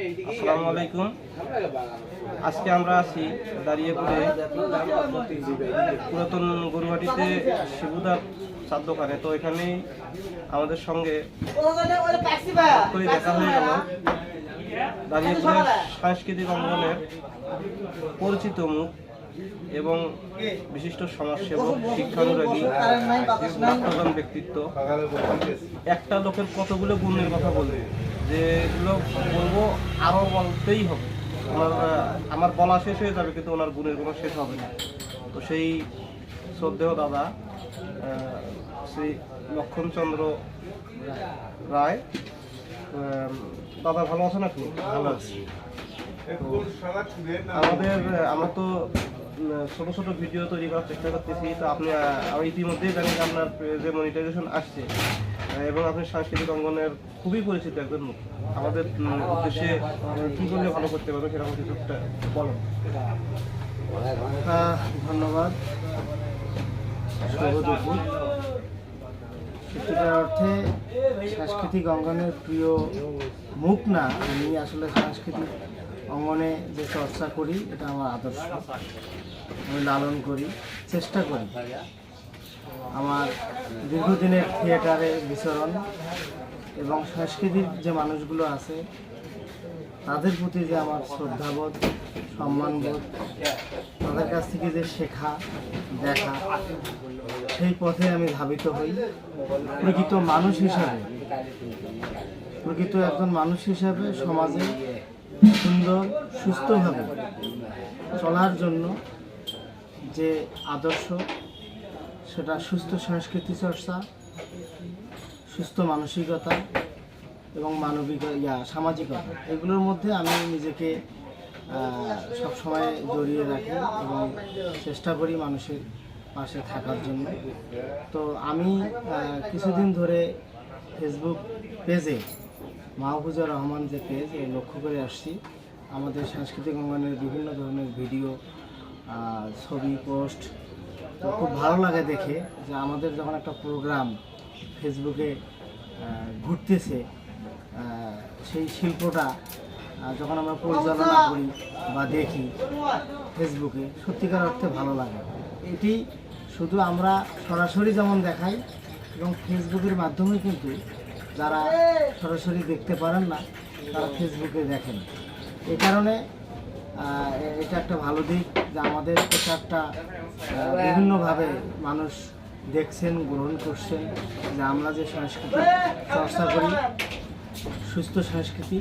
আসসালামু আলাইকুম। আজকে আমরা আছি দাঁড়িয়েপুরে পুরাতন গরুহাটিতে শিবুদার চার দোকানে। তো এখানেই আমাদের সঙ্গে করে দেখা হয়ে গেল দাঁড়িয়েপুরের সাংস্কৃতিক অঙ্গনের পরিচিত মুখ এবং বিশিষ্ট সমাজসেবক, শিক্ষানুরাগী, নাট্যবান ব্যক্তিত্ব। একটা লোকের কতগুলো গুণের কথা বলবে, যেগুলো বলবো আরও বলতেই হবে। আমার বলা শেষ হয়ে যাবে, কিন্তু ওনার গুণের কোনো শেষ হবে না। তো সেই শ্রদ্ধেয় দাদা শ্রী লক্ষণচন্দ্র রায়। দাদা ভালো আছেন আপনি? ভালো আছি। আমরা তো ছোট ছোট ভিডিও তৈরি করার চেষ্টা করতেছি। তো আপনি আমি ইতিমধ্যেই জানি যে আপনার যে মনিটাইজেশন আসছে এবং আপনি সাংস্কৃতিক অঙ্গনের খুবই পরিচিত একজন মুখ। আমাদের উদ্দেশ্যে কী করলে ভালো করতে পারবে সেরকম কিছু একটা বলেন। ধন্যবাদ। শুভ দুপুর। সত্যিকার অর্থে সাংস্কৃতিক অঙ্গনের প্রিয় মুখ না, আমি আসলে সাংস্কৃতিক অঙ্গনে যে চর্চা করি এটা আমার আদর্শ, আমি লালন করি, চেষ্টা করি। আমার দীর্ঘদিনের থিয়েটারে বিচরণ এবং সাংস্কৃতিক যে মানুষগুলো আছে তাদের প্রতি যে আমার শ্রদ্ধাবোধ, সম্মানবোধ, তাদের কাছ থেকে যে শেখা দেখা, সেই পথে আমি ধাবিত হই। প্রকৃত মানুষ হিসাবে, প্রকৃত একজন মানুষ হিসাবে সমাজে সুন্দর সুস্থভাবে চলার জন্য যে আদর্শ, সেটা সুস্থ সংস্কৃতি চর্চা, সুস্থ মানসিকতা এবং মানবিক সামাজিকতা, এগুলোর মধ্যে আমি নিজেকে সবসময় জড়িয়ে রাখি এবং চেষ্টা করি মানুষের পাশে থাকার জন্য। তো আমি কিছুদিন ধরে ফেসবুক পেজে মাহফুজুর রহমান যে পেজ লক্ষ্য করে আসছি, আমাদের সাংস্কৃতিক অঙ্গনের বিভিন্ন ধরনের ভিডিও, ছবি পোস্ট। তো খুব ভালো লাগে দেখে যে আমাদের যখন একটা প্রোগ্রাম ফেসবুকে ঘুরতেছে, সেই শিল্পটা যখন আমরা পরিচালনা করি বা দেখি ফেসবুকে, সত্যিকার অর্থে ভালো লাগে। এটি শুধু আমরা সরাসরি যেমন দেখাই এবং ফেসবুকের মাধ্যমে কিন্তু যারা সরাসরি দেখতে পারেন না তারা ফেসবুকে দেখেন। এই কারণে এটা একটা ভালো দিক যে আমাদের প্রচারটা বিভিন্নভাবে মানুষ দেখছেন, গ্রহণ করছেন, যে আমরা যে সংস্কৃতি চর্চা করি, সুস্থ সংস্কৃতি